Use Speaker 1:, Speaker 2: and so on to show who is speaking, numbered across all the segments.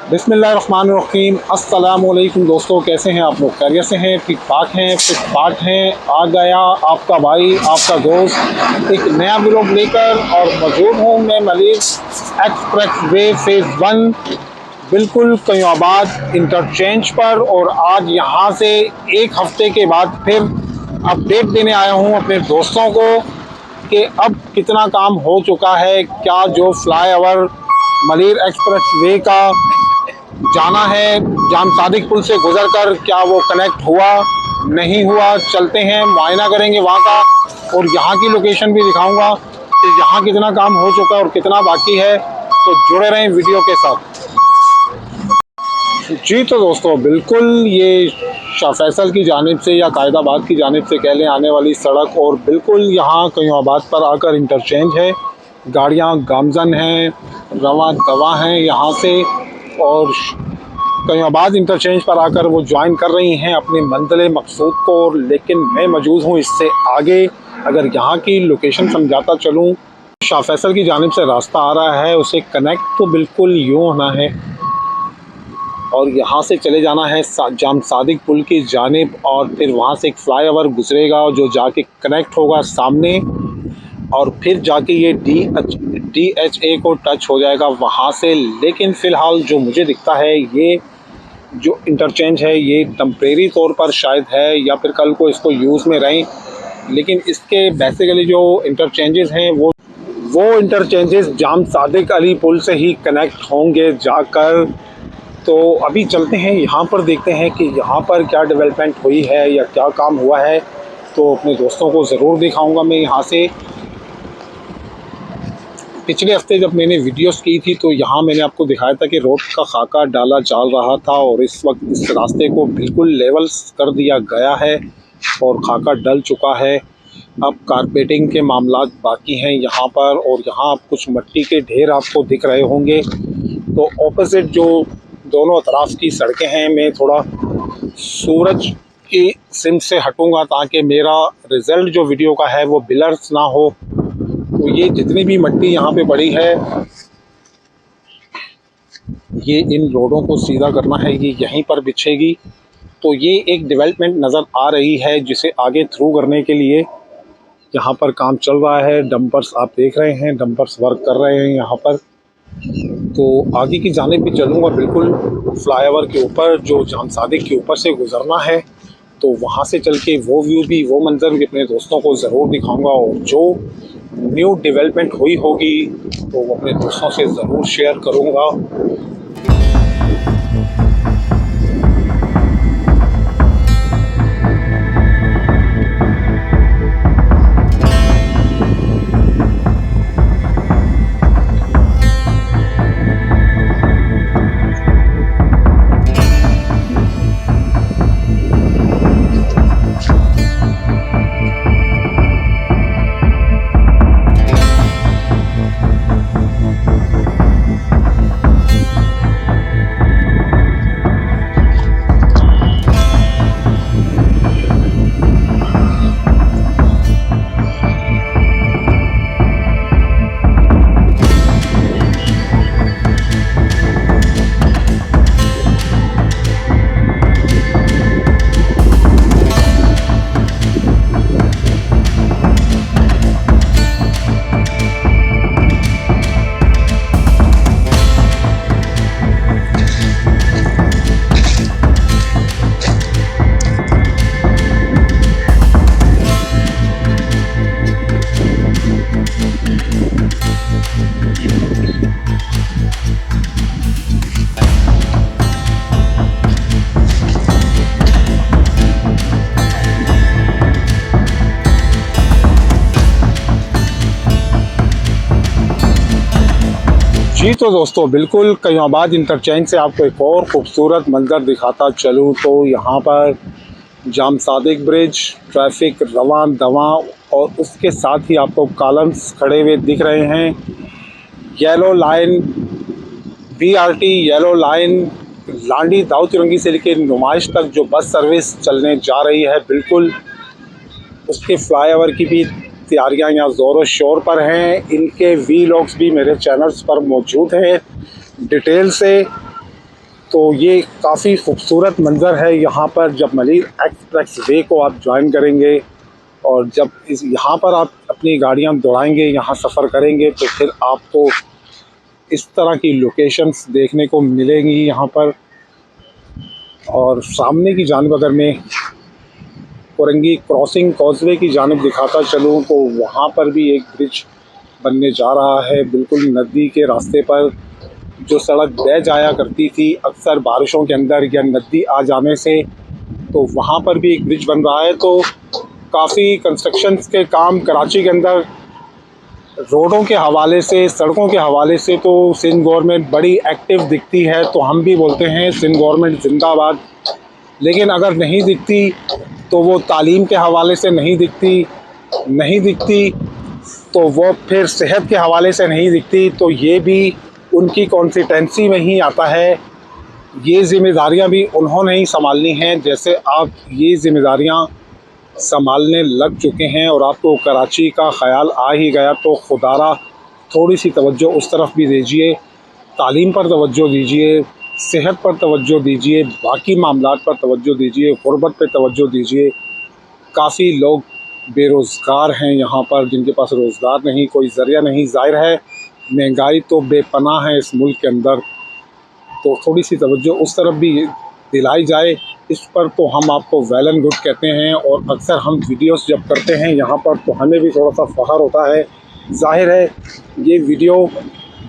Speaker 1: बिस्मिल्लाहिर्रहमानिर्रहीम। अस्सलामुअलैकुम दोस्तों, कैसे हैं आप लोग? खैरियत से हैं? ठीक ठाक हैं? फिट फाट हैं? आ गया आपका भाई, आपका दोस्त एक नया व्लॉग लेकर, और मौजूद हूँ मैं मलिर एक्सप्रेस वे फेज़ 1 बिल्कुल कयोंबाद इंटरचेंज पर। और आज यहाँ से एक हफ्ते के बाद फिर अपडेट देने आया हूँ अपने दोस्तों को कि अब कितना काम हो चुका है, क्या जो फ्लाईओवर मलिर एक्सप्रेस वे का जाना है जाम सादिक पुल से गुजरकर, क्या वो कनेक्ट हुआ नहीं हुआ। चलते हैं, मुआयना करेंगे वहाँ का, और यहाँ की लोकेशन भी दिखाऊंगा कि यहाँ कितना काम हो चुका है और कितना बाकी है। तो जुड़े रहें वीडियो के साथ। जी तो दोस्तों, बिल्कुल ये शाह फैसल की जानिब से या कायदाबाद की जानिब से कह लें आने वाली सड़क, और बिल्कुल यहाँ कयोंबाद पर आकर इंटरचेंज है। गाड़ियाँ गामजन हैं, रवा दवा हैं यहाँ से, और कयोंबाद इंटरचेंज पर आकर वो ज्वाइन कर रही हैं अपने मंजिल मकसूद को। लेकिन मैं मौजूद हूँ इससे आगे। अगर यहाँ की लोकेशन समझाता चलूँ, शाह फैसल की जानिब से रास्ता आ रहा है, उसे कनेक्ट तो बिल्कुल यूँ होना है और यहाँ से चले जाना है जाम सादिक पुल की जानिब, और फिर वहाँ से एक फ्लाईओवर गुजरेगा जो जाके कनेक्ट होगा सामने, और फिर जाके ये DHA को टच हो जाएगा वहाँ से। लेकिन फ़िलहाल जो मुझे दिखता है, ये जो इंटरचेंज है ये टेम्परेरी तौर पर शायद है, या फिर कल को इसको यूज़ में रहें। लेकिन इसके बेसिकली जो इंटरचेंजेस हैं वो इंटरचेंजेस जाम सादिक अली पुल से ही कनेक्ट होंगे जाकर। तो अभी चलते हैं यहाँ पर, देखते हैं कि यहाँ पर क्या डेवलपमेंट हुई है या क्या काम हुआ है। तो अपने दोस्तों को ज़रूर दिखाऊंगा मैं यहाँ से। पिछले हफ्ते जब मैंने वीडियोस की थी तो यहाँ मैंने आपको दिखाया था कि रोड का खाका डाला चल रहा था, और इस वक्त इस रास्ते को बिल्कुल लेवल कर दिया गया है और खाका डल चुका है। अब कारपेटिंग के मामलात बाकी हैं यहाँ पर, और यहाँ कुछ मिट्टी के ढेर आपको दिख रहे होंगे। तो ऑपोजिट जो दोनों तरफ की सड़कें हैं, मैं थोड़ा सूरज की सिम से हटूंगा ताकि मेरा रिज़ल्ट जो वीडियो का है वो ब्लर्स ना हो। तो ये जितनी भी मिट्टी यहाँ पे पड़ी है, ये इन रोडों को सीधा करना है, ये यहीं पर बिछेगी। तो ये एक डेवलपमेंट नज़र आ रही है जिसे आगे थ्रू करने के लिए यहाँ पर काम चल रहा है। डंपर्स आप देख रहे हैं, डंपर्स वर्क कर रहे हैं यहाँ पर। तो आगे की जानिब भी चलूँगा, बिल्कुल फ्लाईओवर के ऊपर जो जाम सादिक के ऊपर से गुज़रना है। तो वहाँ से चल के वो व्यू भी, वो मंज़र भी अपने दोस्तों को ज़रूर दिखाऊंगा, और जो न्यू डेवलपमेंट हुई होगी तो वो अपने दोस्तों से ज़रूर शेयर करूँगा। जी तो दोस्तों, बिल्कुल कयोंबाद इंटरचेंज से आपको एक और ख़ूबसूरत मंज़र दिखाता चलूँ तो यहाँ पर जाम सादिक ब्रिज, ट्रैफिक रवां दवां, और उसके साथ ही आपको कॉलम्स खड़े हुए दिख रहे हैं। Yellow line, BRT yellow line Landhi Dawood Chowrangi से लेकर नुमाइश तक जो बस सर्विस चलने जा रही है, बिल्कुल उसके फ्लाईओवर की भी तैयारियां यहाँ ज़ोरों शोर पर हैं। इनके वीलॉग्स भी मेरे चैनल्स पर मौजूद हैं डिटेल से। तो ये काफ़ी खूबसूरत मंज़र है यहाँ पर जब मलिर एक्सप्रेस वे को आप ज्वाइन करेंगे और जब इस यहाँ पर आप अपनी गाड़ियाँ दौड़ाएंगे, यहाँ सफ़र करेंगे, तो फिर आपको इस तरह की लोकेशंस देखने को मिलेंगी यहाँ पर। और सामने की जानिब अगर मैं कोरंगी क्रॉसिंग कॉजवे की जानिब दिखाता चलूँ तो वहाँ पर भी एक ब्रिज बनने जा रहा है, बिल्कुल नदी के रास्ते पर। जो सड़क बह जाया करती थी अक्सर बारिशों के अंदर या नदी आ जाने से, तो वहाँ पर भी एक ब्रिज बन रहा है। तो काफ़ी कंस्ट्रक्शन के काम कराची के अंदर रोडों के हवाले से, सड़कों के हवाले से तो सिंध गवर्नमेंट बड़ी एक्टिव दिखती है, तो हम भी बोलते हैं सिंध गवर्नमेंट जिंदाबाद। लेकिन अगर नहीं दिखती तो वो तालीम के हवाले से नहीं दिखती तो वो फिर सेहत के हवाले से नहीं दिखती, तो ये भी उनकी कॉन्स्टिटेंसी में ही आता है। ये ज़िम्मेदारियां भी उन्होंने ही संभालनी हैं। जैसे आप ये ज़िम्मेदारियां संभालने लग चुके हैं और आपको कराची का ख़याल आ ही गया, तो खुदारा थोड़ी सी तवज्जो उस तरफ भी दीजिए, तालीम पर तवज्जो दीजिए, सेहत पर तवज्जो दीजिए, बाकी मामलात पर तवज्जो दीजिए, गुरबत पर तवज्जो दीजिए। काफ़ी लोग बेरोज़गार हैं यहाँ पर, जिनके पास रोज़गार नहीं, कोई ज़रिया नहीं। ज़ाहिर है महंगाई तो बेपनाह है इस मुल्क के अंदर, तो थोड़ी सी तवज्जो उस तरफ भी दिलाई जाए। इस पर तो हम आपको वेल एंड गुड कहते हैं, और अक्सर हम वीडियोस जब करते हैं यहाँ पर तो हमें भी थोड़ा सा फ़ख्र होता है। ज़ाहिर है ये वीडियो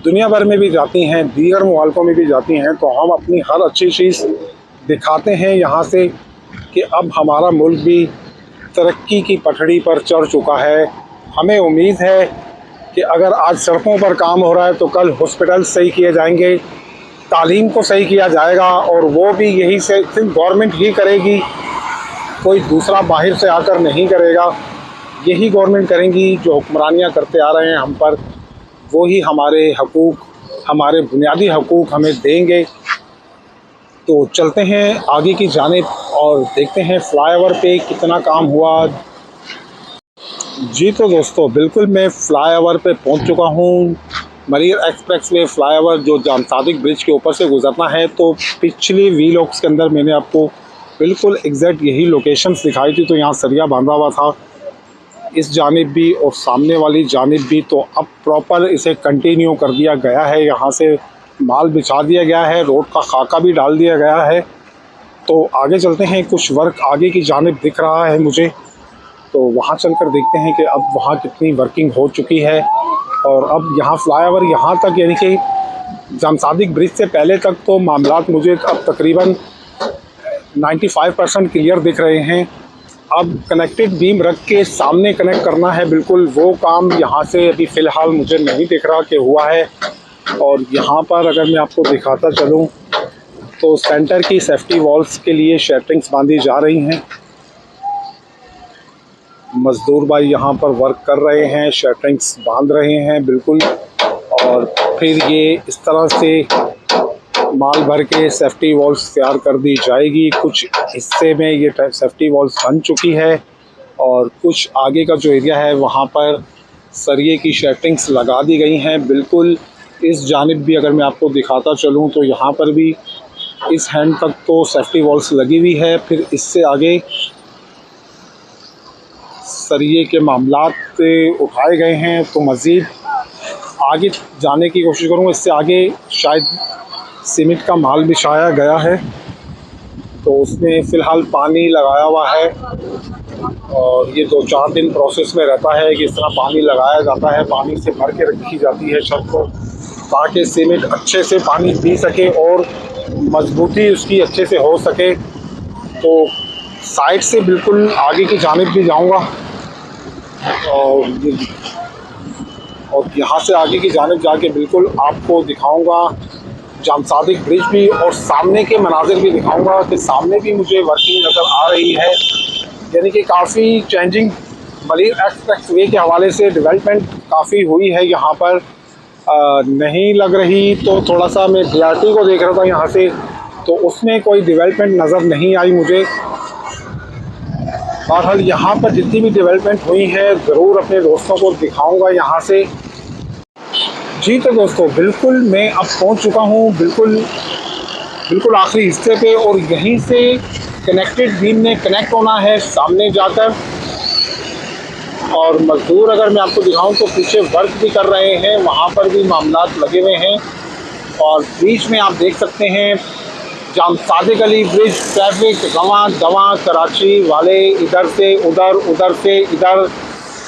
Speaker 1: दुनिया भर में भी जाती हैं, दीगर मुल्कों में भी जाती हैं, तो हम अपनी हर अच्छी चीज़ दिखाते हैं यहाँ से कि अब हमारा मुल्क भी तरक्की की पटड़ी पर चढ़ चुका है। हमें उम्मीद है कि अगर आज सड़कों पर काम हो रहा है तो कल हॉस्पिटल सही किए जाएंगे, तालीम को सही किया जाएगा, और वो भी यही से सिर्फ गवर्नमेंट ही करेगी, कोई दूसरा बाहर से आकर नहीं करेगा। यही गवर्नमेंट करेंगी जो हुक्मरानियाँ करते आ रहे हैं हम पर, वो ही हमारे हकूक़, हमारे बुनियादी हकूक़ हमें देंगे। तो चलते हैं आगे की जानिब और देखते हैं फ्लाईओवर पे कितना काम हुआ। जी तो दोस्तों, बिल्कुल मैं फ्लाईओवर पे पहुंच चुका हूं। मलिर एक्सप्रेस वे फ्लाईओवर जो जाम सादिक ब्रिज के ऊपर से गुजरना है, तो पिछली वीलॉग्स के अंदर मैंने आपको बिल्कुल एग्जैक्ट यही लोकेशंस दिखाई थी। तो यहाँ सरिया बांधा हुआ था इस जानिब भी और सामने वाली जानिब भी, तो अब प्रॉपर इसे कंटिन्यू कर दिया गया है। यहाँ से माल बिछा दिया गया है, रोड का खाका भी डाल दिया गया है। तो आगे चलते हैं, कुछ वर्क आगे की जानिब दिख रहा है मुझे, तो वहाँ चलकर देखते हैं कि अब वहाँ कितनी वर्किंग हो चुकी है। और अब यहाँ फ्लाईओवर यहाँ तक, यानी कि जाम सादिक ब्रिज से पहले तक तो मामलात मुझे अब तकरीबन 95% क्लियर दिख रहे हैं। अब कनेक्टेड बीम रख के सामने कनेक्ट करना है, बिल्कुल वो काम यहाँ से अभी फ़िलहाल मुझे नहीं दिख रहा कि हुआ है। और यहाँ पर अगर मैं आपको दिखाता चलूँ तो सेंटर की सेफ्टी वॉल्स के लिए शटरिंग्स बांधी जा रही हैं। मज़दूर भाई यहाँ पर वर्क कर रहे हैं, शटरिंग्स बांध रहे हैं बिल्कुल। और फिर ये इस तरह से माल भर के सेफ्टी वॉल्स तैयार कर दी जाएगी। कुछ हिस्से में ये सेफ्टी वॉल्स बन चुकी है और कुछ आगे का जो एरिया है वहाँ पर सरिये की शटरिंग्स लगा दी गई हैं। बिल्कुल इस जानिब भी अगर मैं आपको दिखाता चलूँ तो यहाँ पर भी इस हैंड तक तो सेफ्टी वॉल्स लगी हुई है। फिर इससे आगे सरिये के मामलात उठाए गए हैं, तो मज़ीद आगे जाने की कोशिश करूँगा। इससे आगे शायद सीमेंट का माल बिछाया गया है, तो उसमें फ़िलहाल पानी लगाया हुआ है और ये 2-4 दिन प्रोसेस में रहता है कि इस तरह पानी लगाया जाता है। पानी से भर के रखी जाती है छत को, ताकि सीमेंट अच्छे से पानी पी सके और मजबूती उसकी अच्छे से हो सके। तो साइड से बिल्कुल आगे की जानिब भी जाऊंगा और यहाँ से आगे की जानिब जाके बिल्कुल आपको दिखाऊंगा जाम सादिक ब्रिज भी, और सामने के मनाजिर भी दिखाऊंगा कि सामने भी मुझे वर्किंग नज़र आ रही है। यानी कि काफ़ी चेंजिंग मलिर एक्सप्रेस वे के हवाले से डेवलपमेंट काफ़ी हुई है यहाँ पर। नहीं लग रही तो थोड़ा सा मैं BRT को देख रहा था यहाँ से, तो उसमें कोई डेवलपमेंट नज़र नहीं आई मुझे। बहरहाल यहाँ पर जितनी भी डेवलपमेंट हुई है ज़रूर अपने दोस्तों को दिखाऊंगा यहाँ से। जी तो दोस्तों, बिल्कुल मैं अब पहुँच चुका हूँ बिल्कुल बिल्कुल आखिरी हिस्से पे, और यहीं से कनेक्टेड बीम ने कनेक्ट होना है सामने जाकर। और मजदूर अगर मैं आपको दिखाऊं तो पीछे वर्क भी कर रहे हैं, वहाँ पर भी मामलात लगे हुए हैं। और बीच में आप देख सकते हैं जाम सादिक अली ब्रिज, ट्रैफिक रवां दवां कराची वाले इधर से उधर, उधर से इधर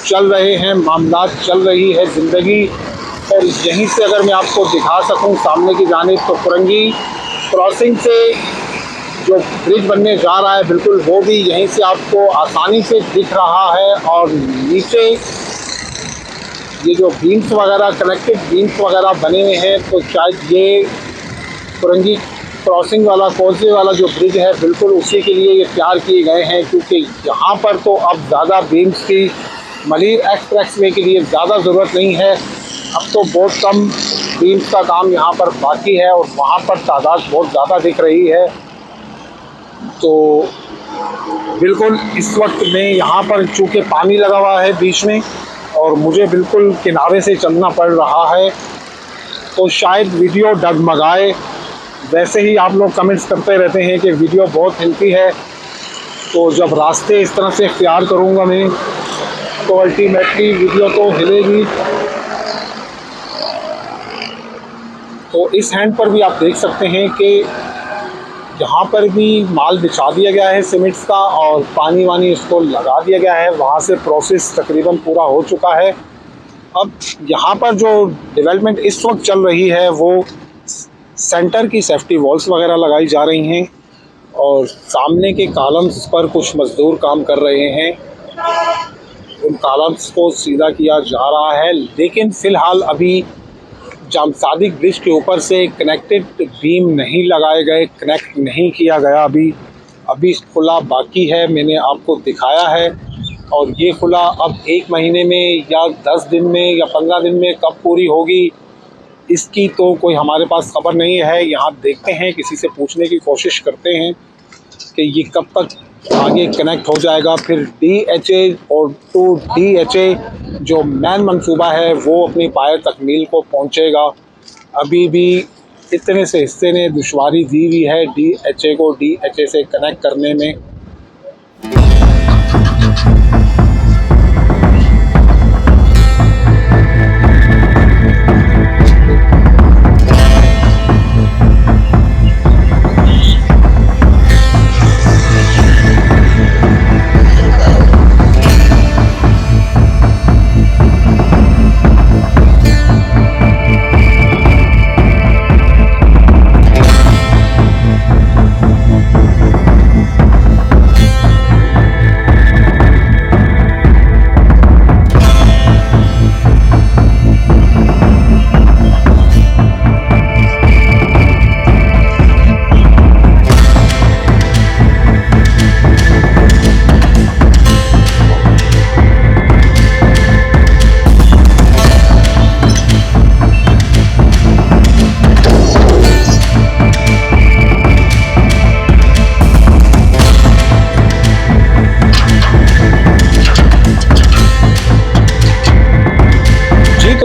Speaker 1: चल रहे हैं, मामलात चल रही है ज़िंदगी। और यहीं से अगर मैं आपको दिखा सकूं सामने की जानिब, तो फुरंगी क्रॉसिंग से जो ब्रिज बनने जा रहा है बिल्कुल वो भी यहीं से आपको आसानी से दिख रहा है। और नीचे ये जो बीम्स वगैरह, कनेक्टेड बीम्स वगैरह बने हुए हैं, तो शायद ये फुरंगी क्रॉसिंग वाला, कॉजवे वाला जो ब्रिज है बिल्कुल उसी के लिए ये तैयार किए गए हैं। क्योंकि यहाँ पर तो अब ज़्यादा बीम्स की मलिर एक्सप्रेसवे के लिए ज़्यादा ज़रूरत नहीं है, अब तो बहुत कम बीम्स का काम यहाँ पर बाकी है, और वहाँ पर तादाद बहुत ज़्यादा दिख रही है। तो बिल्कुल इस वक्त में यहाँ पर चूँकि पानी लगा हुआ है बीच में, और मुझे बिल्कुल किनारे से चलना पड़ रहा है, तो शायद वीडियो डगमगाए। वैसे ही आप लोग कमेंट्स करते रहते हैं कि वीडियो बहुत हिलती है, तो जब रास्ते इस तरह से इख्तियार करूँगा मैं, तो अल्टीमेटली वीडियो तो हिलेगी। तो इस हैंड पर भी आप देख सकते हैं कि यहाँ पर भी माल बिछा दिया गया है सीमेंट्स का, और पानी वानी इसको लगा दिया गया है। वहाँ से प्रोसेस तकरीबन पूरा हो चुका है। अब यहाँ पर जो डेवलपमेंट इस वक्त चल रही है वो सेंटर की सेफ्टी वॉल्स वगैरह लगाई जा रही हैं, और सामने के कॉलम्स पर कुछ मज़दूर काम कर रहे हैं, उन कॉलम्स को सीधा किया जा रहा है। लेकिन फ़िलहाल अभी जाम सादिक ब्रिज के ऊपर से कनेक्टेड बीम नहीं लगाए गए, कनेक्ट नहीं किया गया। अभी खुला बाकी है, मैंने आपको दिखाया है। और ये खुला अब 1 महीने में या 10 दिन में या 15 दिन में कब पूरी होगी, इसकी तो कोई हमारे पास खबर नहीं है। यहाँ देखते हैं, किसी से पूछने की कोशिश करते हैं कि ये कब तक आगे कनेक्ट हो जाएगा। फिर DHA और टू DHA जो मैन मंसूबा है वो अपनी पाए तकमील को पहुँचेगा। अभी भी इतने से हिस्से ने दुश्वारी दी हुई है DHA को DHA से कनेक्ट करने में।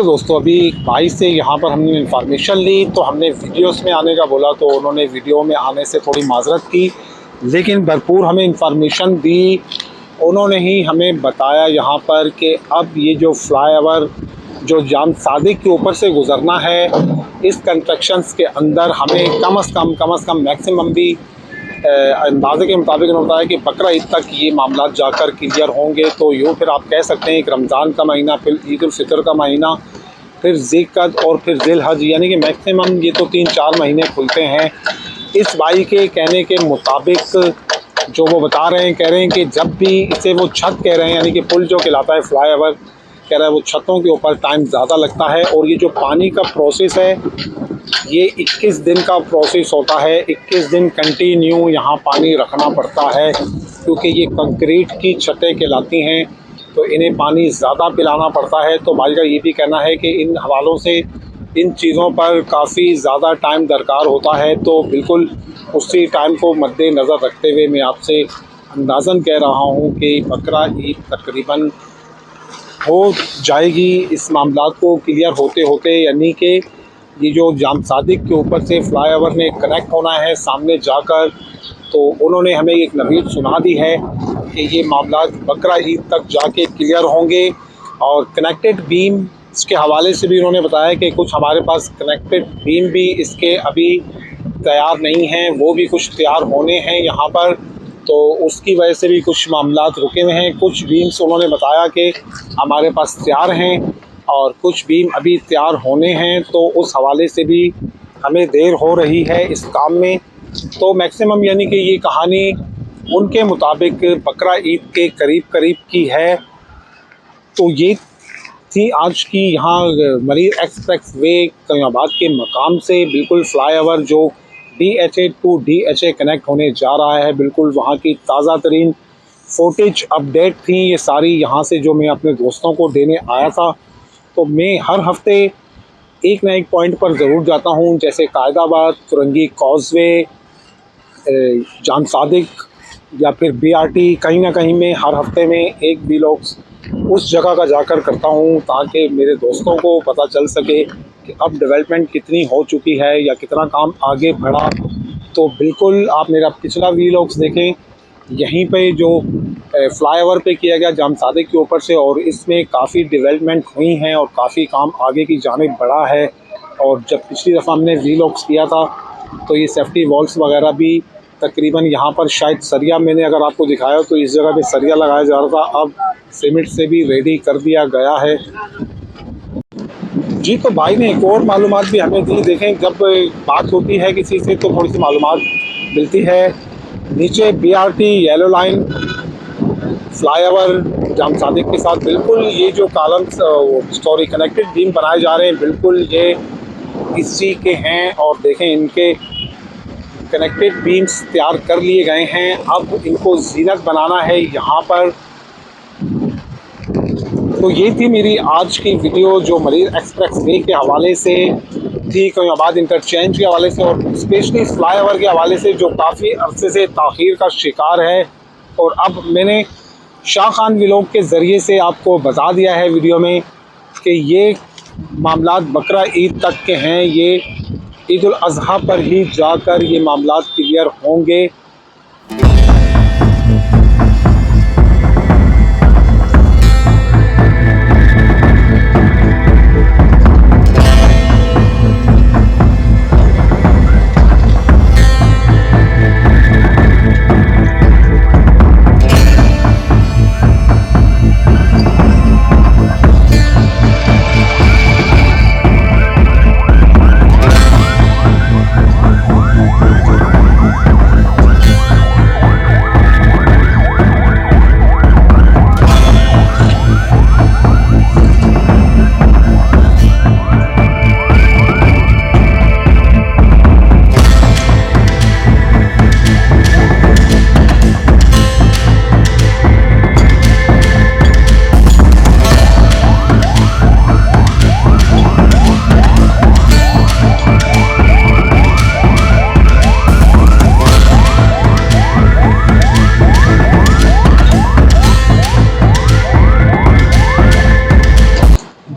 Speaker 1: दोस्तों अभी भाई से यहाँ पर हमने इंफॉर्मेशन ली, तो हमने वीडियोस में आने का बोला, तो उन्होंने वीडियो में आने से थोड़ी माजरत की, लेकिन भरपूर हमें इंफॉर्मेशन दी। उन्होंने ही हमें बताया यहाँ पर कि अब ये जो फ्लाईओवर जो जाम सादिक के ऊपर से गुज़रना है, इस कंस्ट्रक्शंस के अंदर हमें कम से कम मैक्सिमम भी अंदाजे के मुताबिक होता है कि बकरा ईद तक ये मामला जाकर क्लियर होंगे। तो यूँ फिर आप कह सकते हैं कि रमज़ान का महीना, फिर ईद उल फितर का महीना, फिर ज़िलक़द और फिर ज़िलहज, यानी कि मैक्सिमम ये तो 3-4 महीने खुलते हैं। इस भाई के कहने के मुताबिक जो वो बता रहे हैं, कह रहे हैं कि जब भी इसे वो छत कह रहे हैं, यानी कि पुल जो कहलाता है फ्लाईओवर, कह रहा है वो छतों के ऊपर टाइम ज़्यादा लगता है। और ये जो पानी का प्रोसेस है ये 21 दिन का प्रोसेस होता है। 21 दिन कंटिन्यू यहाँ पानी रखना पड़ता है, क्योंकि ये कंक्रीट की छतें कहलाती हैं, तो इन्हें पानी ज़्यादा पिलाना पड़ता है। तो भाई का ये भी कहना है कि इन हवालों से, इन चीज़ों पर काफ़ी ज़्यादा टाइम दरकार होता है। तो बिल्कुल उसी टाइम को मद्देनज़र रखते हुए मैं आपसे अंदाज़न कह रहा हूँ कि बकरा ईद तकरीबन हो जाएगी इस मामला को क्लियर होते होते, यानी कि ये जो जाम सादिक के ऊपर से फ्लाईओवर में कनेक्ट होना है सामने जाकर, तो उन्होंने हमें एक नवीद सुना दी है कि ये मामला बकरा ईद तक जाके क्लियर होंगे। और कनेक्टेड बीम के हवाले से भी उन्होंने बताया कि कुछ हमारे पास कनेक्टेड बीम भी इसके अभी तैयार नहीं हैं, वो भी कुछ तैयार होने हैं यहाँ पर, तो उसकी वजह से भी कुछ मामला रुके हुए हैं। कुछ बीम्स उन्होंने बताया कि हमारे पास तैयार हैं और कुछ बीम अभी तैयार होने हैं, तो उस हवाले से भी हमें देर हो रही है इस काम में। तो मैक्सिमम यानी कि ये कहानी उनके मुताबिक बकरा ईद के करीब करीब की है। तो ये थी आज की यहाँ मरीर एक्सप्रेस वे कयाबाद के मकाम से बिल्कुल फ्लाईओवर जो DHA टू DHA कनेक्ट होने जा रहा है, बिल्कुल वहाँ की ताज़ा तरीन फुटेज अपडेट थी ये सारी यहाँ से जो मैं अपने दोस्तों को देने आया था। तो मैं हर हफ्ते एक ना एक पॉइंट पर ज़रूर जाता हूँ, जैसे कायदाबाद, फुरंगी कॉजवे, जाम सादिक या फिर BRT, कहीं ना कहीं मैं हर हफ्ते में एक व्लॉग्स उस जगह का जाकर करता हूँ ताकि मेरे दोस्तों को पता चल सके कि अब डेवलपमेंट कितनी हो चुकी है या कितना काम आगे बढ़ा। तो बिल्कुल आप मेरा पिछला व्लॉग्स देखें, यहीं पे जो फ्लाईओवर पे किया गया जाम सादिक के ऊपर से, और इसमें काफ़ी डेवलपमेंट हुई हैं और काफ़ी काम आगे की जानिब बढ़ा है। और जब पिछली दफ़ा हमने व्लॉग्स किया था तो ये सेफ्टी वॉल्स वगैरह भी तकरीबन यहाँ पर शायद सरिया मैंने अगर आपको दिखाया तो इस जगह पे सरिया लगाया जा रहा था, अब सीमेंट से भी रेडी कर दिया गया है। जी, तो भाई ने एक और मालूमात भी हमें दी। देखें, जब बात होती है किसी से तो थोड़ी सी मालूमात मिलती है। नीचे BRT येलो लाइन फ्लाईओवर जाम सादिक के साथ बिल्कुल ये जो कॉलम कनेक्टेड बीम बनाए जा रहे हैं, बिल्कुल ये इसी के हैं। और देखें, इनके कनेक्टेड बीम्स तैयार कर लिए गए हैं, अब इनको जीनत बनाना है यहाँ पर। तो ये थी मेरी आज की वीडियो जो मरीर एक्सप्रेस वे के हवाले से थी, कयाबाद इंटरचेंज के हवाले से और स्पेशली फ्लाईओवर के हवाले से जो काफ़ी अरसे से ताख़ीर का शिकार है। और अब मैंने शाह खान व्लॉग के ज़रिए से आपको बता दिया है वीडियो में कि ये मामलात बकरा ईद तक के हैं, ये ईद उल अज़हा पर ही जाकर ये मामलात क्लियर होंगे।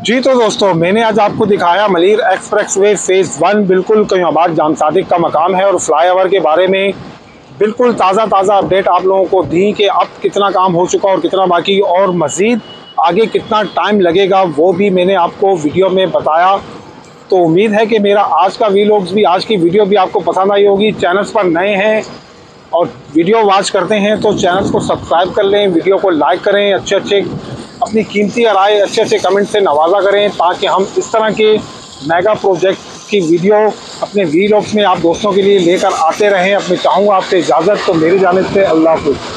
Speaker 1: जी, तो दोस्तों मैंने आज आपको दिखाया मलीर एक्सप्रेस वे फ़ेज़ 1 बिल्कुल कयाबाद जाम सादिक का मकाम है, और फ्लाईओवर के बारे में बिल्कुल ताज़ा अपडेट आप लोगों को दी कि अब कितना काम हो चुका और कितना बाकी, और मज़ीद आगे कितना टाइम लगेगा वो भी मैंने आपको वीडियो में बताया। तो उम्मीद है कि मेरा आज का व्लॉग्स भी, आज की वीडियो भी आपको पसंद आई होगी। चैनल्स पर नए हैं और वीडियो वॉच करते हैं तो चैनल को सब्सक्राइब कर लें, वीडियो को लाइक करें, अच्छे अपनी कीमती राय अच्छे कमेंट से नवाजा करें ताकि हम इस तरह के मेगा प्रोजेक्ट की वीडियो अपने व्लॉग्स में आप दोस्तों के लिए लेकर आते रहें। अब मैं चाहूँगा आपसे इजाज़त, तो मेरी जानिब से अल्लाह हाफ़िज़।